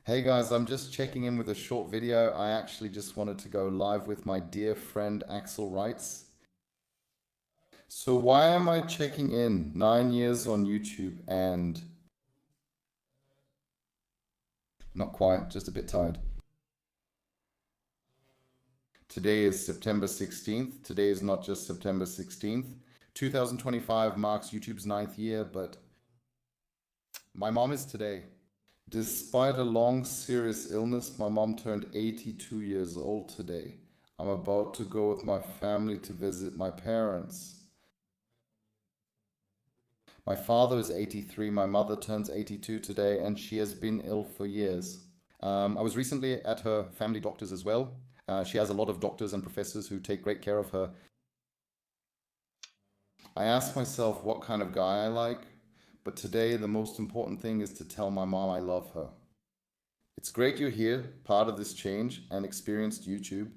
Hey guys, I'm just checking in with a short video. I actually just wanted to go live with my dear friend Axel Wrights. So why am I checking in? 9 years on YouTube and not quite, just a bit tired. Today is September 16th. Today is not just September 16th. 2025 marks YouTube's ninth year, but my mom is today. Despite a long, serious illness, my mom turned 82 years old today. I'm about to go with my family to visit my parents. My father is 83, my mother turns 82 today, and she has been ill for years. I was recently at her family doctor's as well. She has a lot of doctors and professors who take great care of her. I asked myself what kind of guy I like, but today the most important thing is to tell my mom I love her. It's great you're here, part of this change, and experienced YouTube.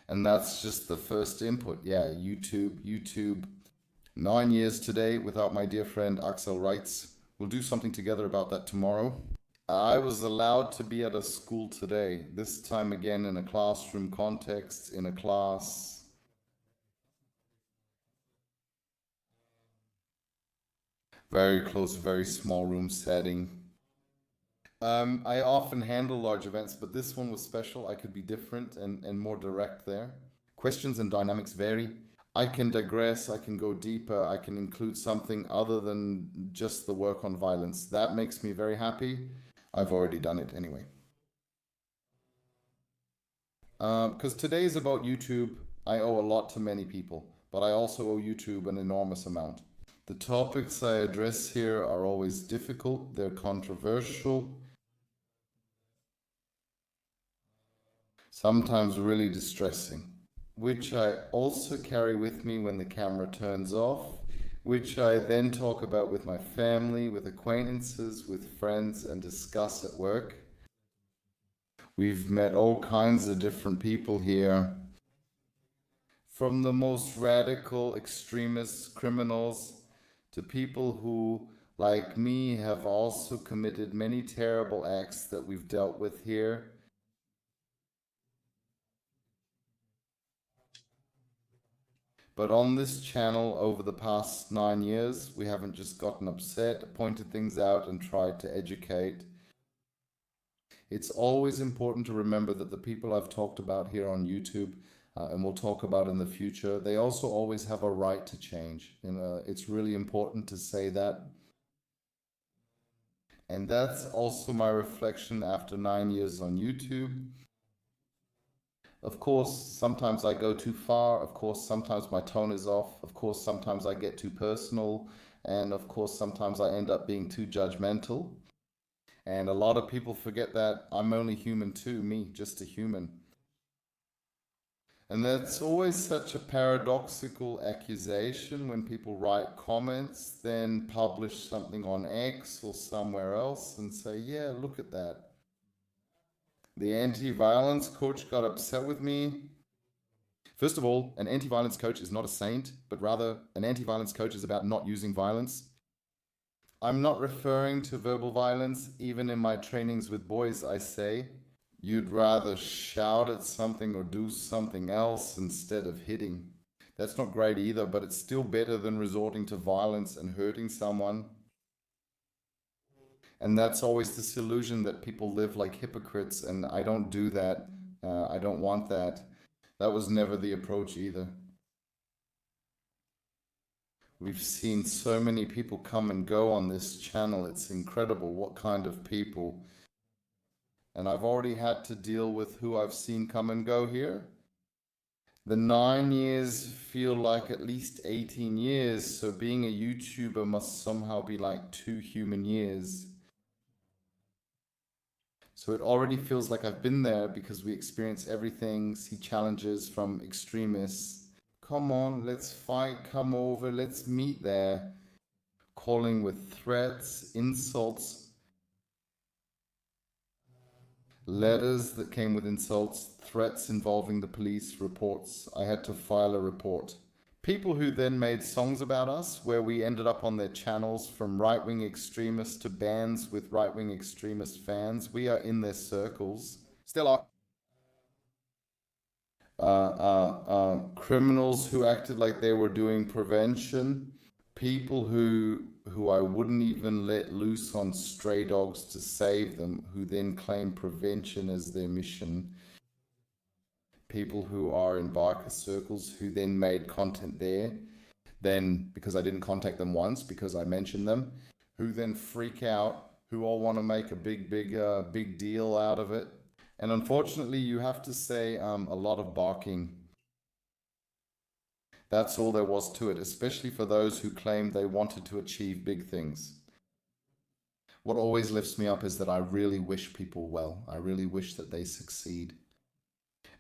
And that's just the first input. Yeah, YouTube. 9 years today without my dear friend Axel Wrights. We'll do something together about that tomorrow. I was allowed to be at a school today, this time again in a classroom context, in a class. Very close, very small room setting. I often handle large events, but this one was special. I could be different and more direct there. Questions and dynamics vary. I can digress, I can go deeper, I can include something other than just the work on violence. That makes me very happy. I've already done it anyway. Because today is about YouTube. I owe a lot to many people, but I also owe YouTube an enormous amount. The topics I address here are always difficult, they're controversial, sometimes really distressing, which I also carry with me when the camera turns off, which I then talk about with my family, with acquaintances, with friends, and discuss at work. We've met all kinds of different people here, from the most radical extremist criminals to people who, like me, have also committed many terrible acts that we've dealt with here. But on this channel over the past 9 years, we haven't just gotten upset, pointed things out, and tried to educate. It's always important to remember that the people I've talked about here on YouTube and we'll talk about in the future, they also always have a right to change. It's really important to say that. And that's also my reflection after 9 years on YouTube. Of course, sometimes I go too far. Of course, sometimes my tone is off. Of course, sometimes I get too personal. And of course, sometimes I end up being too judgmental. And a lot of people forget that I'm only human too, me, just a human. And that's always such a paradoxical accusation when people write comments, then publish something on X or somewhere else and say, yeah, look at that. The anti-violence coach got upset with me. First of all, an anti-violence coach is not a saint, but rather an anti-violence coach is about not using violence. I'm not referring to verbal violence. Even in my trainings with boys, I say, you'd rather shout at something or do something else instead of hitting. That's not great either, but it's still better than resorting to violence and hurting someone. And that's always this illusion that people live like hypocrites, and I don't do that. I don't want that. That was never the approach either. We've seen so many people come and go on this channel. It's incredible what kind of people. And I've already had to deal with who I've seen come and go here. The 9 years feel like at least 18 years, so being a YouTuber must somehow be like 2 human years. So it already feels like I've been there because we experience everything, see challenges from extremists. Come on, let's fight, come over, let's meet there. Calling with threats, insults, letters that came with insults, threats involving the police, reports. I had to file a report. People who then made songs about us where we ended up on their channels, from right-wing extremists to bands with right-wing extremist fans. We are in their circles. Still are. Criminals who acted like they were doing prevention, people who I wouldn't even let loose on stray dogs to save them, who then claim prevention as their mission, people who are in biker circles who then made content there, then because I didn't contact them once because I mentioned them, who then freak out, who all want to make a big deal out of it. And unfortunately, you have to say a lot of barking. That's all there was to it, especially for those who claimed they wanted to achieve big things. What always lifts me up is that I really wish people well. I really wish that they succeed.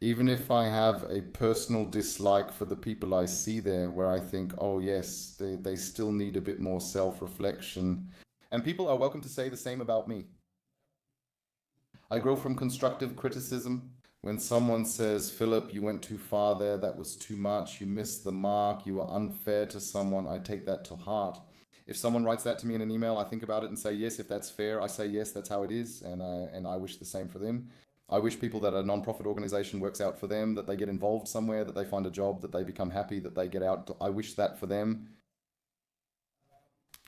Even if I have a personal dislike for the people I see there, where I think, oh yes, they still need a bit more self-reflection. And people are welcome to say the same about me. I grow from constructive criticism. When someone says, Philip, you went too far there, that was too much, you missed the mark, you were unfair to someone, I take that to heart. If someone writes that to me in an email, I think about it and say, yes, if that's fair, I say, yes, that's how it is, and I wish the same for them. I wish people that a non-profit organization works out for them, that they get involved somewhere, that they find a job, that they become happy, that they get out. I wish that for them.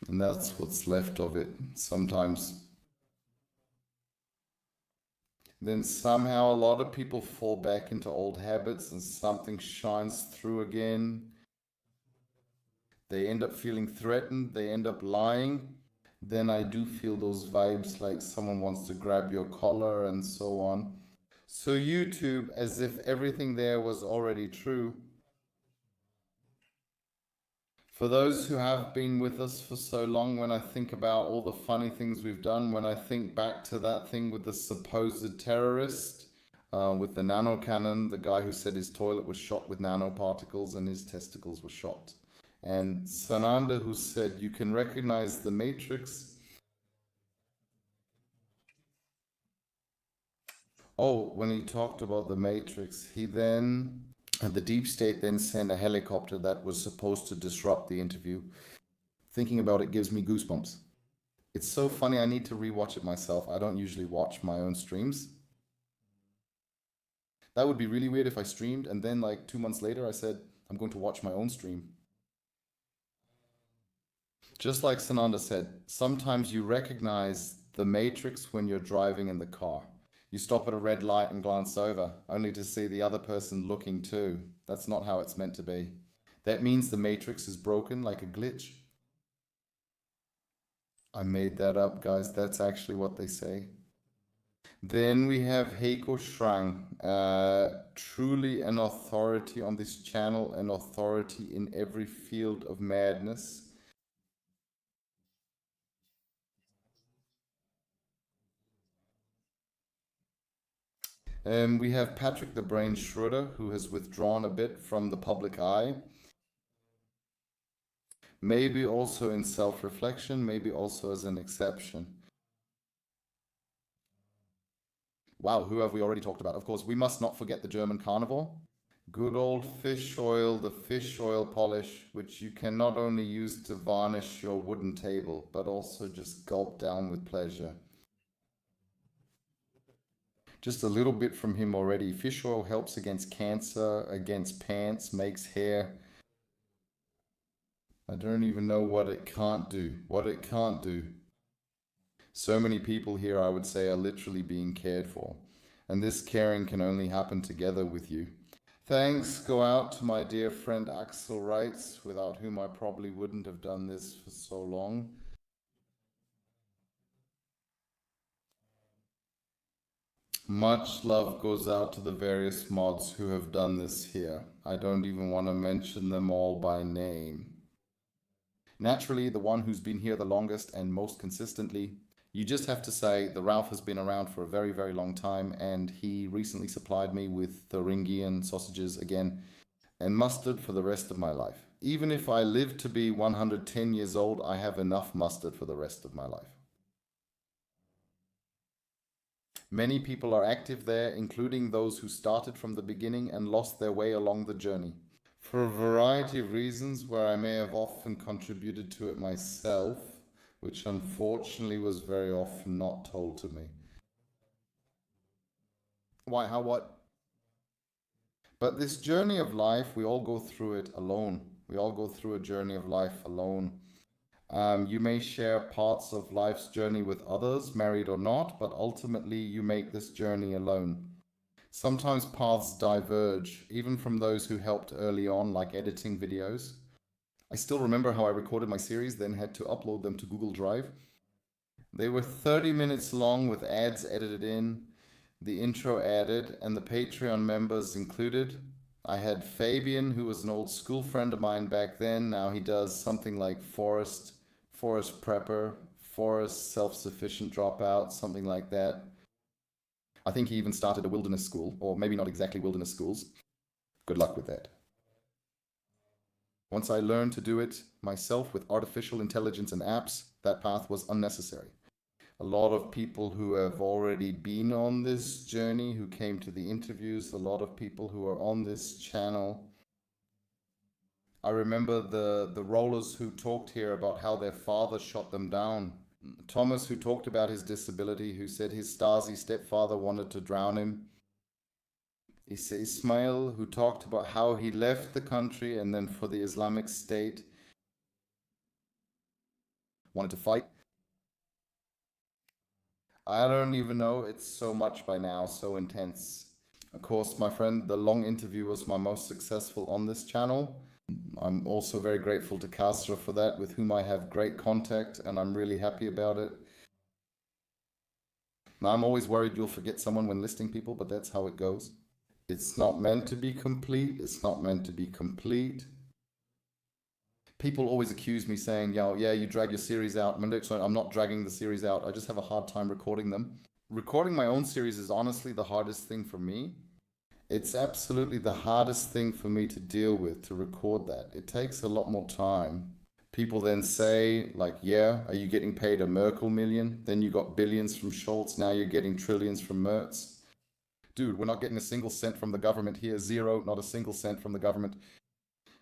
And that's what's left of it sometimes. Then somehow a lot of people fall back into old habits and something shines through again. They end up feeling threatened, they end up lying. Then I do feel those vibes like someone wants to grab your collar and so on. So YouTube, as if everything there was already true. For those who have been with us for so long, when I think about all the funny things we've done, when I think back to that thing with the supposed terrorist, with the nano cannon, the guy who said his toilet was shot with nanoparticles and his testicles were shot. And Sananda, who said you can recognize the matrix. Oh, when he talked about the matrix, he then, the deep state then sent a helicopter that was supposed to disrupt the interview. Thinking about it gives me goosebumps. It's so funny, I need to rewatch it myself. I don't usually watch my own streams. That would be really weird if I streamed and then, like, 2 months later, I said, I'm going to watch my own stream. Just like Sananda said, sometimes you recognize the matrix when you're driving in the car. You stop at a red light and glance over, only to see the other person looking too. That's not how it's meant to be. That means the matrix is broken like a glitch. I made that up, guys. That's actually what they say. Then we have Heiko Schrang, truly an authority on this channel, an authority in every field of madness. We have Patrick the Brain Schroeder, who has withdrawn a bit from the public eye. Maybe also in self-reflection, maybe also as an exception. Wow, who have we already talked about? Of course, we must not forget the German carnivore. Good old fish oil, the fish oil polish, which you can not only use to varnish your wooden table, but also just gulp down with pleasure. Just a little bit from him already. Fish oil helps against cancer, against pants, makes hair. I don't even know what it can't do. What it can't do. So many people here, I would say, are literally being cared for. And this caring can only happen together with you. Thanks go out to my dear friend Axel Reitz, without whom I probably wouldn't have done this for so long. Much love goes out to the various mods who have done this here. I don't even want to mention them all by name. Naturally, the one who's been here the longest and most consistently, you just have to say the Ralph has been around for a very, very long time, and he recently supplied me with Thuringian sausages again and mustard for the rest of my life. Even if I live to be 110 years old, I have enough mustard for the rest of my life. Many people are active there, including those who started from the beginning and lost their way along the journey. For a variety of reasons where I may have often contributed to it myself, which unfortunately was very often not told to me. Why, how, what? But this journey of life, we all go through it alone. We all go through a journey of life alone. You may share parts of life's journey with others, married or not, but ultimately you make this journey alone. Sometimes paths diverge, even from those who helped early on, like editing videos. I still remember how I recorded my series, then had to upload them to Google Drive. They were 30 minutes long with ads edited in, the intro added, and the Patreon members included. I had Fabian, who was an old school friend of mine back then. Now he does something like forest prepper, forest self-sufficient dropout, something like that. I think he even started a wilderness school, or maybe not exactly wilderness schools. Good luck with that. Once I learned to do it myself with artificial intelligence and apps, that path was unnecessary. A lot of people who have already been on this journey, who came to the interviews, a lot of people who are on this channel. I remember the rollers who talked here about how their father shot them down. Thomas, who talked about his disability, who said his Stasi stepfather wanted to drown him. Ismail, who talked about how he left the country and then for the Islamic State wanted to fight. I don't even know, it's so much by now, so intense. Of course, my friend, the long interview was my most successful on this channel. I'm also very grateful to Castro for that, with whom I have great contact, and I'm really happy about it. Now, I'm always worried you'll forget someone when listing people, but that's how it goes. It's not meant to be complete. It's not meant to be complete. People always accuse me saying, yeah, you drag your series out. I'm not dragging the series out. I just have a hard time recording them. Recording my own series is honestly the hardest thing for me. It's absolutely the hardest thing for me to deal with, to record that. It takes a lot more time. People then say, like, yeah, are you getting paid a Merkel million? Then you got billions from Schultz, now you're getting trillions from Merz. Dude, we're not getting a single cent from the government here. Zero, not a single cent from the government.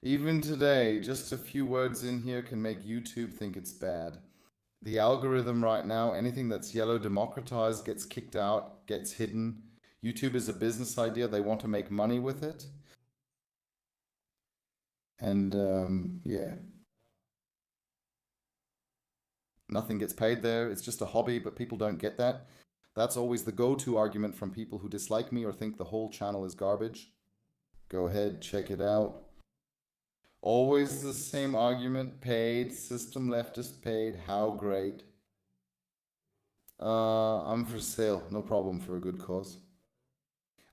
Even today, just a few words in here can make YouTube think it's bad. The algorithm right now, anything that's yellow democratized gets kicked out, gets hidden. YouTube is a business idea. They want to make money with it. And yeah, nothing gets paid there. It's just a hobby, but people don't get that. That's always the go-to argument from people who dislike me or think the whole channel is garbage. Go ahead, check it out. Always the same argument, paid, system leftist paid, how great. I'm for sale, no problem, for a good cause.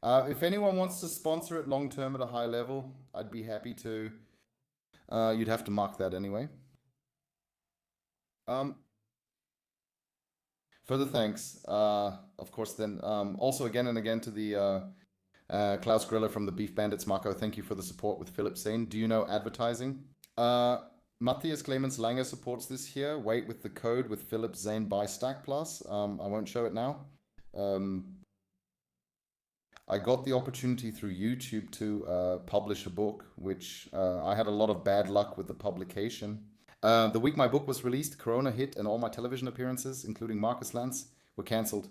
If anyone wants to sponsor it long term at a high level, I'd be happy to. You'd have to mark that anyway. Um, Further thanks, of course, then also again and again to the Klaus Griller from the Beef Bandits, Marco, thank you for the support with Philip Sane. Do you know advertising? Matthias Clemens Langer supports this here. Wait with the code with Philip Zane by Stack Plus. I won't show it now. I got the opportunity through YouTube to publish a book, which I had a lot of bad luck with the publication. The week my book was released, Corona hit, and all my television appearances, including Marcus Lantz, were cancelled.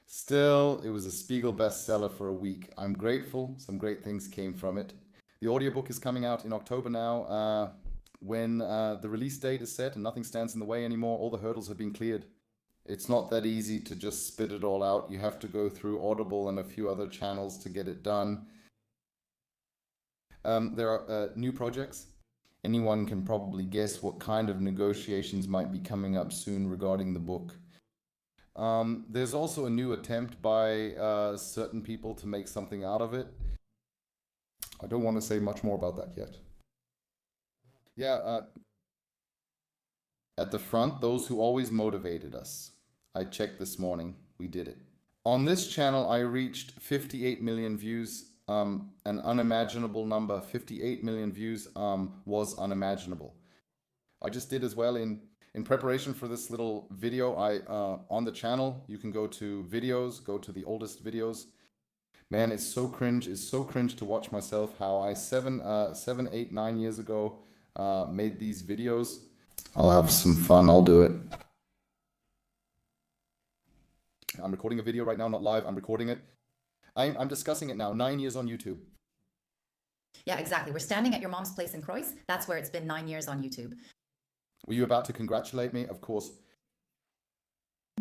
Still, it was a Spiegel bestseller for a week. I'm grateful. Some great things came from it. The audiobook is coming out in October now. When the release date is set and nothing stands in the way anymore, all the hurdles have been cleared. It's not that easy to just spit it all out. You have to go through Audible and a few other channels to get it done. There are new projects. Anyone can probably guess what kind of negotiations might be coming up soon regarding the book. There's also a new attempt by certain people to make something out of it. I don't want to say much more about that yet. Yeah, at the front, those who always motivated us. I checked this morning. We did it. On this channel, I reached 58 million views. An unimaginable number. 58 million views was unimaginable. I just did as well in preparation for this little video. I on the channel, you can go to videos, go to the oldest videos. Man, it's so cringe. It's so cringe to watch myself how I 7, 8, 9 years ago made these videos. I'll have some fun. I'll do it. I'm recording a video right now, not live. I'm recording it. I'm discussing it now. 9 years on YouTube. Yeah, exactly. We're standing at your mom's place in Croix. That's where it's been 9 years on YouTube. Were you about to congratulate me? Of course.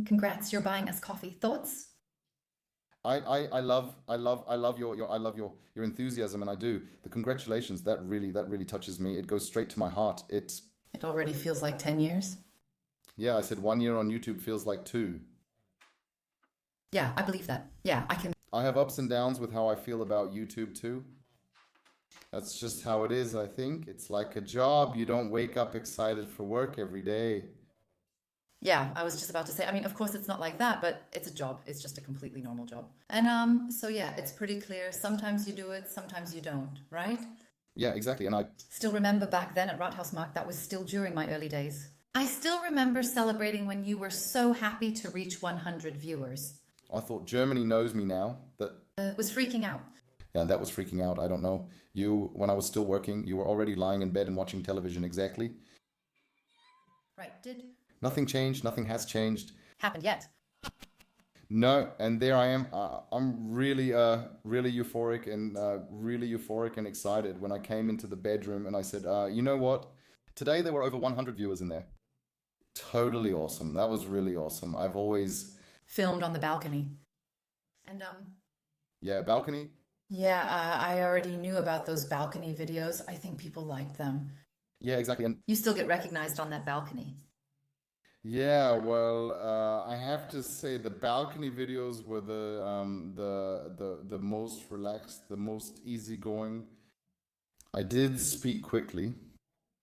Congrats, you're buying us coffee. Thoughts? I love your enthusiasm, and I do. The congratulations, that really touches me. It goes straight to my heart. It already feels like 10 years. Yeah, I said 1 year on YouTube feels like two. Yeah, I believe that. Yeah, I can. I have ups and downs with how I feel about YouTube too. That's just how it is, I think. It's like a job. You don't wake up excited for work every day. Yeah, I was just about to say, I mean, of course it's not like that, but it's a job. It's just a completely normal job. And so yeah, it's pretty clear. Sometimes you do it, sometimes you don't, right? Yeah, exactly. And I Still remember back then at Rathausmarkt, that was still during my early days. I still remember celebrating when you were so happy to reach 100 viewers. I thought Germany knows me now. Was freaking out. Yeah, that was freaking out. I don't know. You, when I was still working, you were already lying in bed and watching television. Exactly. Right, Nothing changed. Nothing has changed. happened yet. No, and there I am. I'm really euphoric and excited when I came into the bedroom and I said, you know what? Today there were over 100 viewers in there. Totally awesome. That was really awesome. I've always, Filmed on the balcony. And yeah, balcony. yeah, I already knew about those balcony videos. I think people liked them. Yeah, exactly. And You still get recognized on that balcony. yeah, well, I have to say the balcony videos were the most relaxed, the most easygoing. I did speak quickly.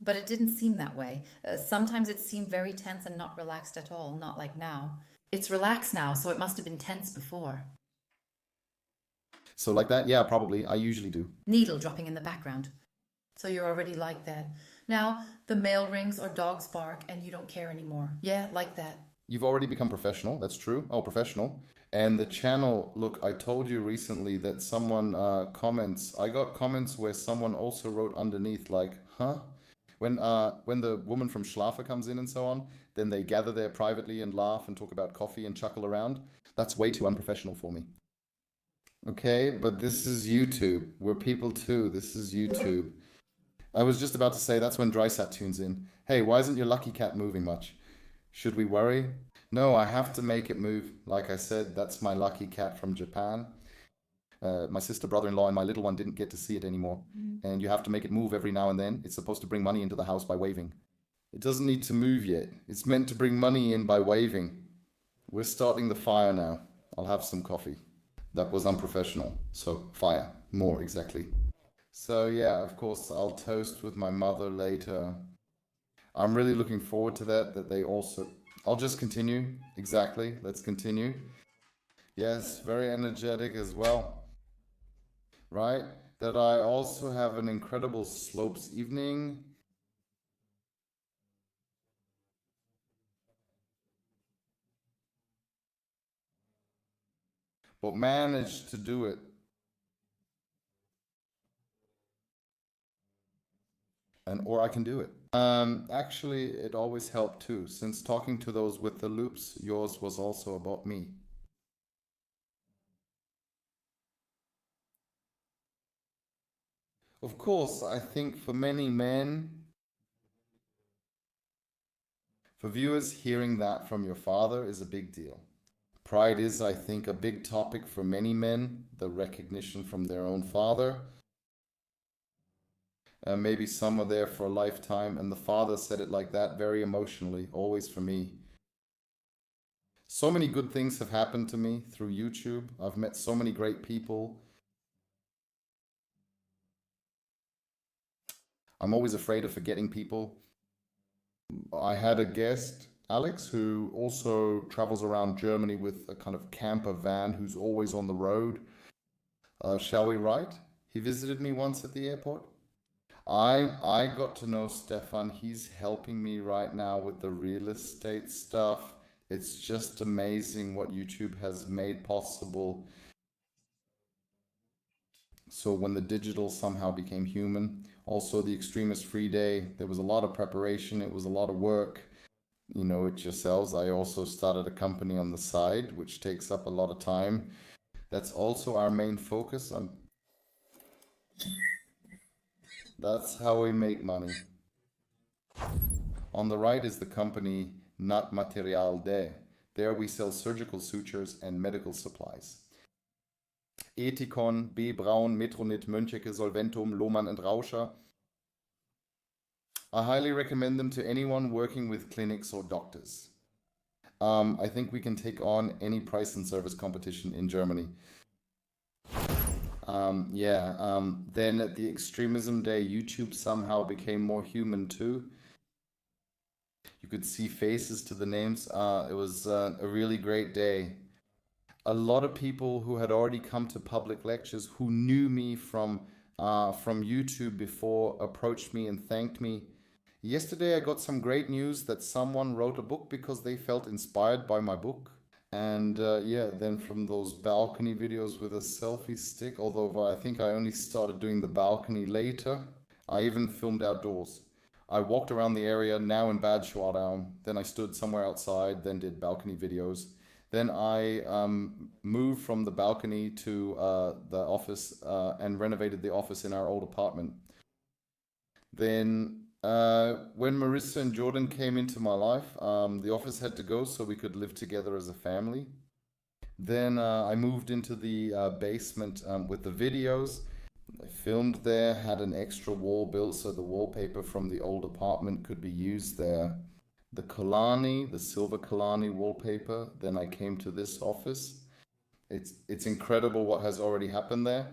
But it didn't seem that way. Sometimes it seemed very tense and not relaxed at all, not like now. It's relaxed now, so it must have been tense before. So like that, yeah, probably. I usually do. Needle dropping in the background. So you're already like that. Now the mail rings or dogs bark and you don't care anymore. Yeah, like that. You've already become professional. That's true. Oh, professional. And the channel, look, I told you recently that someone comments. I got comments where someone also wrote underneath like, huh? When the woman from Schlafer comes in and so on, then they gather there privately and laugh and talk about coffee and chuckle around. That's way too unprofessional for me. Okay, but this is YouTube. We're people too. This is YouTube. I was just about to say that's when Drysat tunes in. Hey, why isn't your lucky cat moving much? Should we worry? No, I have to make it move. Like I said, that's my lucky cat from Japan. My sister, brother-in-law, and my little one didn't get to see it anymore. And you have to make it move every now and then. It's supposed to bring money into the house by waving. It doesn't need to move yet. It's meant to bring money in by waving. We're starting the fire now. I'll have some coffee. That was unprofessional. So, fire. More exactly. So, yeah, of course, I'll toast with my mother later. I'm really looking forward to that, that they also. I'll just continue. Exactly. Let's continue. Yes, very energetic as well. Right? That I also have an incredible slopes evening. But managed to do it. And or I can do it. Actually, it always helped too, since talking to those with the loops, yours was also about me. Of course, I think for many men, for viewers, hearing that from your father is a big deal. Pride is, I think, a big topic for many men, the recognition from their own father. Maybe some are there for a lifetime, and the father said it like that, very emotionally, always for me. So many good things have happened to me through YouTube. I've met so many great people. I'm always afraid of forgetting people. I had a guest, Alex, who also travels around Germany with a kind of camper van who's always on the road. Shall we write? He visited me once at the airport. I got to know Stefan. He's helping me right now with the real estate stuff. It's just amazing what YouTube has made possible. So when the digital somehow became human, also the extremist free day, there was a lot of preparation, it was a lot of work. You know it yourselves. I also started a company on the side, which takes up a lot of time. That's also our main focus. That's how we make money. On the right is the company Not Material De. There we sell surgical sutures and medical supplies. Ethicon, B. Braun, Metronit, Möncheke, Solventum, Lohmann and Rauscher. I highly recommend them to anyone working with clinics or doctors. I think we can take on any price and service competition in Germany. Then at the extremism day, YouTube somehow became more human too. You could see faces to the names. It was a really great day. A lot of people who had already come to public lectures who knew me from YouTube before approached me and thanked me. Yesterday, I got some great news that someone wrote a book because they felt inspired by my book. And then from those balcony videos with a selfie stick, although I think I only started doing the balcony later, I even filmed outdoors. I walked around the area, now in Bad Schwartau, then I stood somewhere outside, then did balcony videos. Then I moved from the balcony to the office and renovated the office in our old apartment. Then when Marissa and Jordan came into my life, the office had to go so we could live together as a family. Then I moved into the basement with the videos. I filmed there, had an extra wall built so the wallpaper from the old apartment could be used there. The Kalani, the silver Kalani wallpaper. Then I came to this office. It's incredible what has already happened there.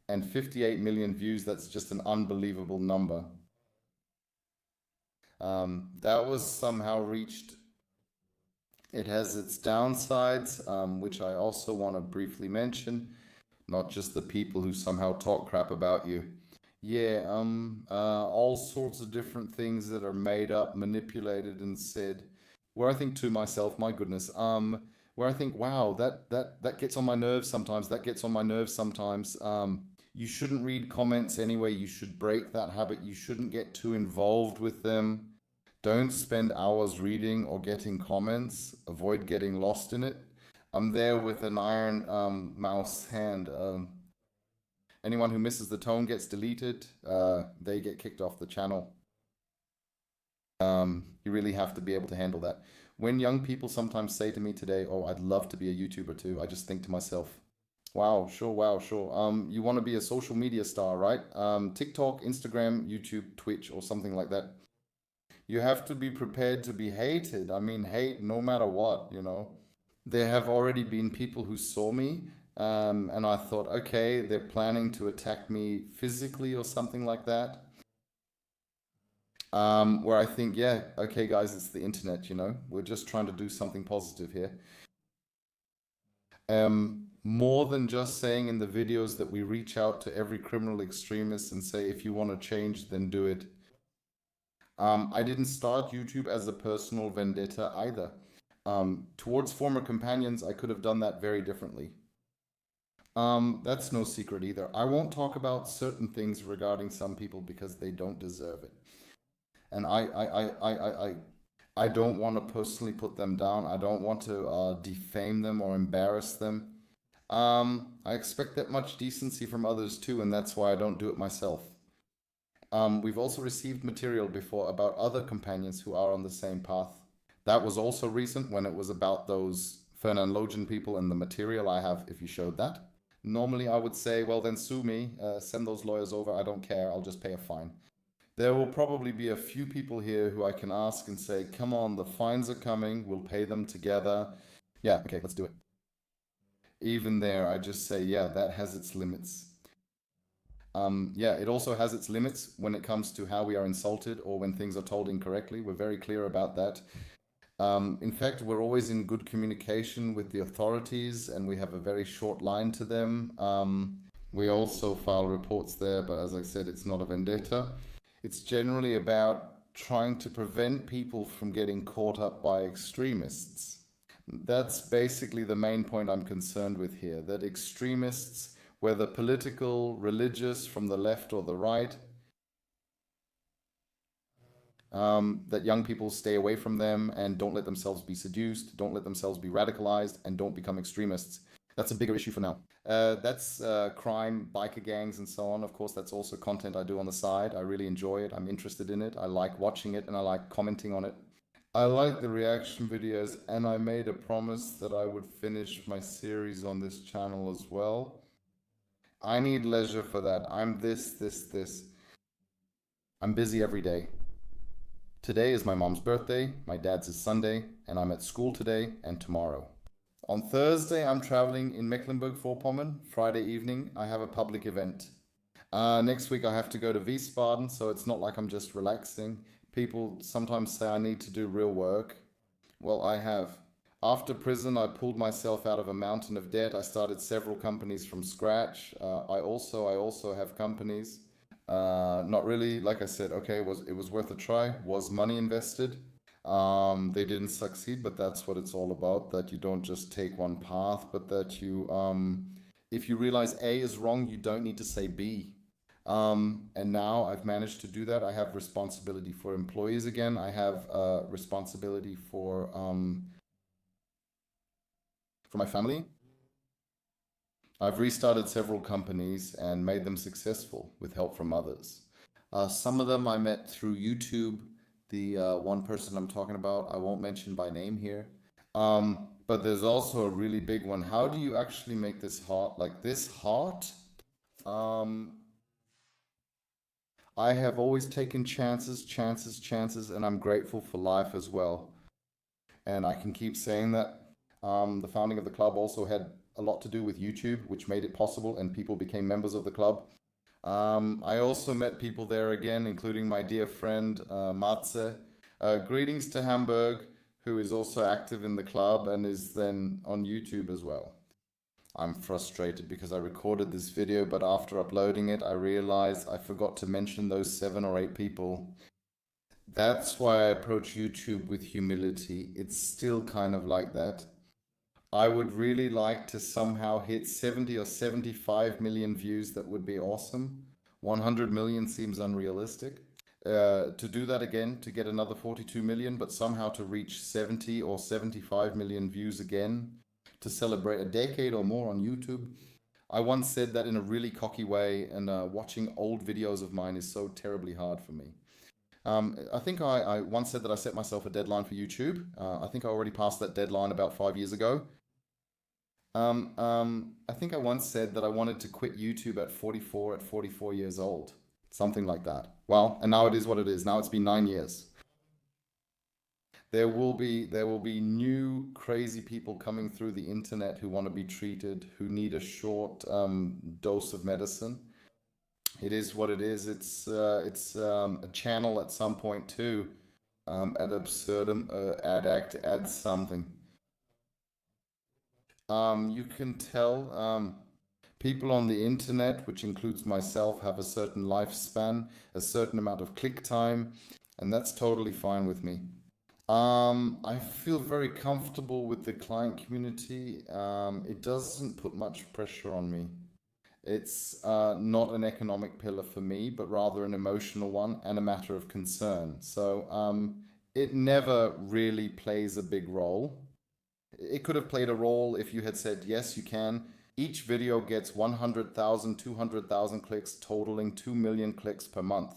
And 58 million views, that's just an unbelievable number. That was somehow reached. It has its downsides, which I also want to briefly mention. Not just the people who somehow talk crap about you. All sorts of different things that are made up, manipulated, and said. Where I think to myself, my goodness, where I think, wow, that gets on my nerves sometimes. That gets on my nerves sometimes. You shouldn't read comments anyway. You should break that habit. You shouldn't get too involved with them. Don't spend hours reading or getting comments. Avoid getting lost in it. I'm there with an iron mouse hand. Anyone who misses the tone gets deleted. They get kicked off the channel. You really have to be able to handle that. When young people sometimes say to me today, "Oh, I'd love to be a YouTuber too," I just think to myself, wow, sure, wow, sure. You want to be a social media star, right? TikTok, Instagram, YouTube, Twitch, or something like that. You have to be prepared to be hated. I mean, hate no matter what, you know. There have already been people who saw me, and I thought, okay, they're planning to attack me physically or something like that. Where I think, yeah, okay, guys, it's the internet, you know. We're just trying to do something positive here. More than just saying in the videos that we reach out to every criminal extremist and say, if you want to change, then do it. I didn't start YouTube as a personal vendetta either. Towards former companions, I could have done that very differently. That's no secret either. I won't talk about certain things regarding some people because they don't deserve it. And I don't want to personally put them down. I don't want to defame them or embarrass them. I expect that much decency from others too, and that's why I don't do it myself. We've also received material before about other companions who are on the same path. That was also recent when it was about those Fernan Logan people and the material I have if you showed that. Normally I would say, well then sue me, send those lawyers over, I don't care, I'll just pay a fine. There will probably be a few people here who I can ask and say, come on, the fines are coming, we'll pay them together. Yeah, okay, let's do it. Even there, I just say, yeah, that has its limits. It also has its limits when it comes to how we are insulted or when things are told incorrectly. We're very clear about that. In fact, we're always in good communication with the authorities and we have a very short line to them. We also file reports there, but as I said, it's not a vendetta. It's generally about trying to prevent people from getting caught up by extremists. That's basically the main point I'm concerned with here, that extremists whether political, religious, from the left or the right, that young people stay away from them and don't let themselves be seduced, don't let themselves be radicalized, and don't become extremists. That's a bigger issue for now. That's crime, biker gangs, and so on. Of course, that's also content I do on the side. I really enjoy it. I'm interested in it. I like watching it and I like commenting on it. I like the reaction videos, and I made a promise that I would finish my series on this channel as well. I need leisure for that. I'm this. I'm busy every day. Today is my mom's birthday, my dad's is Sunday, and I'm at school today and tomorrow. On Thursday, I'm traveling in Mecklenburg-Vorpommern. Friday evening, I have a public event. Next week, I have to go to Wiesbaden, so it's not like I'm just relaxing. People sometimes say I need to do real work. Well, I have. After prison, I pulled myself out of a mountain of debt. I started several companies from scratch. I also have companies. Not really. Like I said, okay, it was worth a try. Was money invested? They didn't succeed, but that's what it's all about. That you don't just take one path, but that if you realize A is wrong, you don't need to say B. And now I've managed to do that. I have responsibility for employees again. I have responsibility for my family. I've restarted several companies and made them successful with help from others. Some of them I met through YouTube. The one person I'm talking about, I won't mention by name here. But there's also a really big one. How do you actually make this heart like this heart? Um, I have always taken chances, and I'm grateful for life as well. And I can keep saying that. The founding of the club also had a lot to do with YouTube, which made it possible, and people became members of the club. I also met people there again, including my dear friend Matze. Greetings to Hamburg, who is also active in the club and is then on YouTube as well. I'm frustrated because I recorded this video, but after uploading it, I realized I forgot to mention those 7 or 8 people. That's why I approach YouTube with humility. It's still kind of like that. I would really like to somehow hit 70 or 75 million views. That would be awesome. 100 million seems unrealistic. To do that again, to get another 42 million, but somehow to reach 70 or 75 million views again, to celebrate a decade or more on YouTube. I once said that in a really cocky way, and watching old videos of mine is so terribly hard for me. I think I once said that I set myself a deadline for YouTube. I think I already passed that deadline about 5 years ago. I think I once said that I wanted to quit YouTube at 44 years old. Something like that. Well, and now it is what it is. Now it's been 9 years. There will be new crazy people coming through the internet who want to be treated, who need a short dose of medicine. It is what it is. It's a channel at some point too. Ad absurdum, ad act, add something. You can tell people on the internet, which includes myself, have a certain lifespan, a certain amount of click time, and that's totally fine with me. I feel very comfortable with the client community. It doesn't put much pressure on me. It's not an economic pillar for me, but rather an emotional one and a matter of concern. So it never really plays a big role. It could have played a role if you had said, yes, you can. Each video gets 100,000, 200,000 clicks, totaling 2 million clicks per month.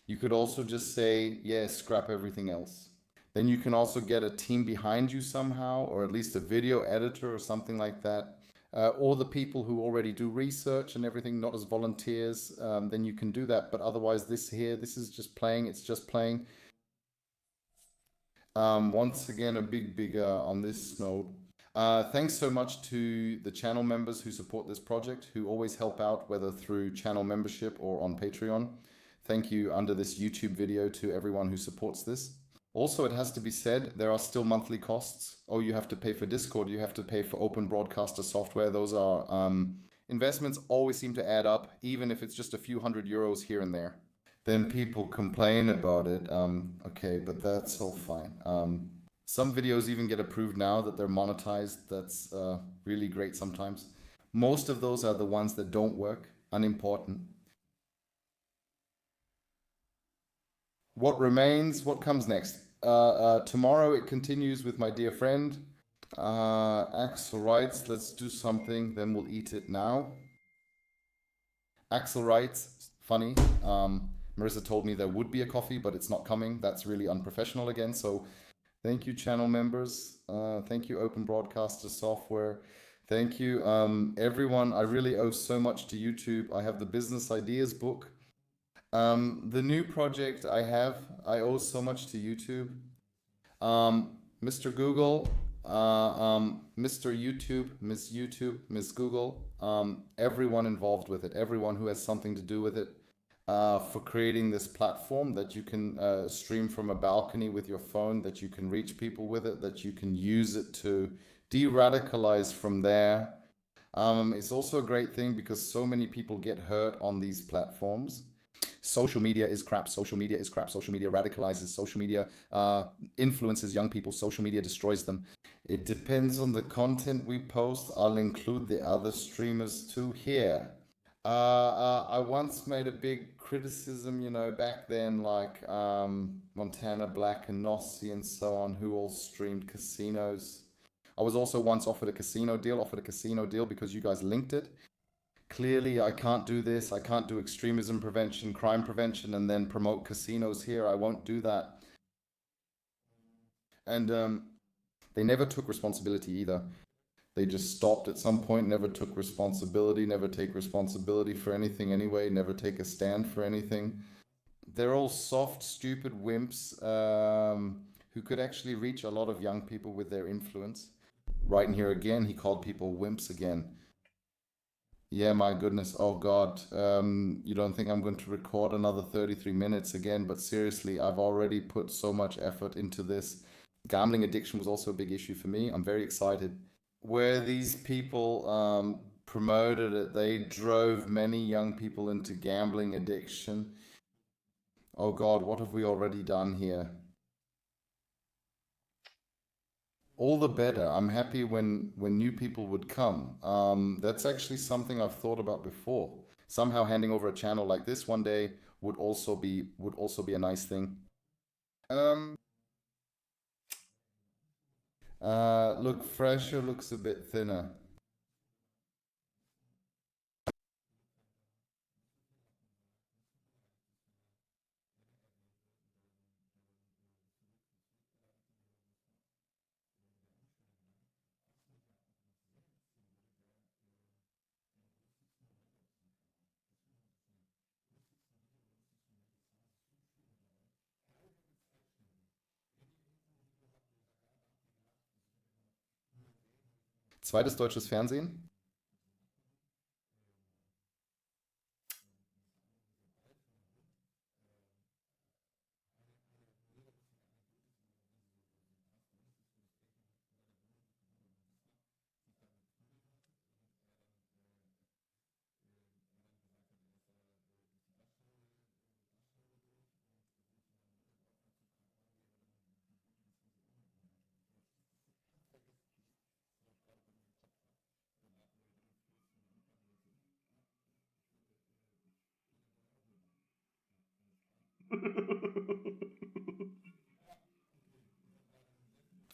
You could also just say, yeah, scrap everything else. Then you can also get a team behind you somehow, or at least a video editor or something like that. Or the people who already do research and everything, not as volunteers, then you can do that. But otherwise, this is just playing, it's just playing. Once again, a big on this note. Thanks so much to the channel members who support this project, who always help out, whether through channel membership or on Patreon. Thank you under this YouTube video to everyone who supports this. Also, it has to be said, there are still monthly costs. Oh, you have to pay for Discord, you have to pay for Open Broadcaster software. Those are investments always seem to add up, even if it's just a few €100 here and there. Then people complain about it. Okay, but that's all fine. Some videos even get approved now that they're monetized. That's really great sometimes. Most of those are the ones that don't work, unimportant. What remains? What comes next? Tomorrow it continues with my dear friend. Axel writes, let's do something, then we'll eat it now. Axel writes, funny. Marissa told me there would be a coffee, but it's not coming. That's really unprofessional again. So thank you, channel members. Thank you, Open Broadcaster Software. Thank you, everyone. I really owe so much to YouTube. I have the business ideas book. The new project I have, I owe so much to YouTube. Mr. Google, Mr. YouTube, Miss YouTube, Miss Google, everyone involved with it, everyone who has something to do with it, for creating this platform that you can stream from a balcony with your phone, that you can reach people with it, that you can use it to de-radicalize from there. It's also a great thing because so many people get hurt on these platforms. Social media is crap. Social media is crap. Social media radicalizes. Social media influences young people. Social media destroys them. It depends on the content we post. I'll include the other streamers too here. I once made a big criticism, back then, like Montana Black and Nossi and so on, who all streamed casinos. I was also once offered a casino deal because you guys linked it. Clearly, I can't do this. I can't do extremism prevention, crime prevention, and then promote casinos here. I won't do that. And they never took responsibility either. They just stopped at some point, never took responsibility, never take responsibility for anything anyway, never take a stand for anything. They're all soft, stupid wimps who could actually reach a lot of young people with their influence. Right in here again, he called people wimps again. Yeah, my goodness. Oh God. You don't think I'm going to record another 33 minutes again, but seriously, I've already put so much effort into this. Gambling addiction was also a big issue for me. I'm very excited. Where these people promoted it, they drove many young people into gambling addiction. Oh God, what have we already done here? All the better. I'm happy when new people would come. That's actually something I've thought about before. Somehow handing over a channel like this one day would also be a nice thing. Um, look, fresher looks a bit thinner. Zweites deutsches Fernsehen.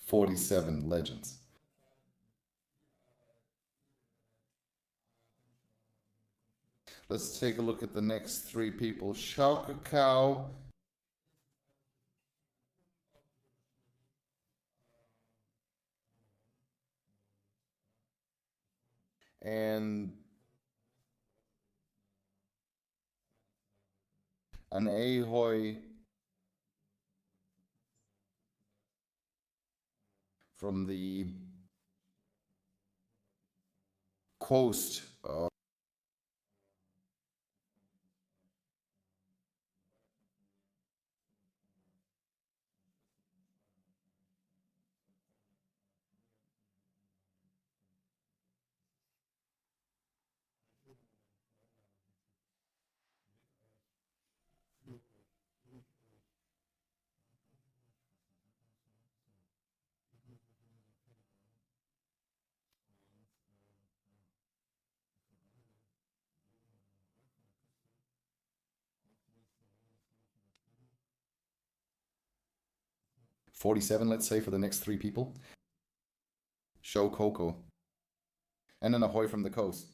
'47 Legends. Let's take a look at the next three people. Shao Kakao and an Ahoy from the coast. 47, let's say, for the next 3 people. Show Coco. And an ahoy from the coast.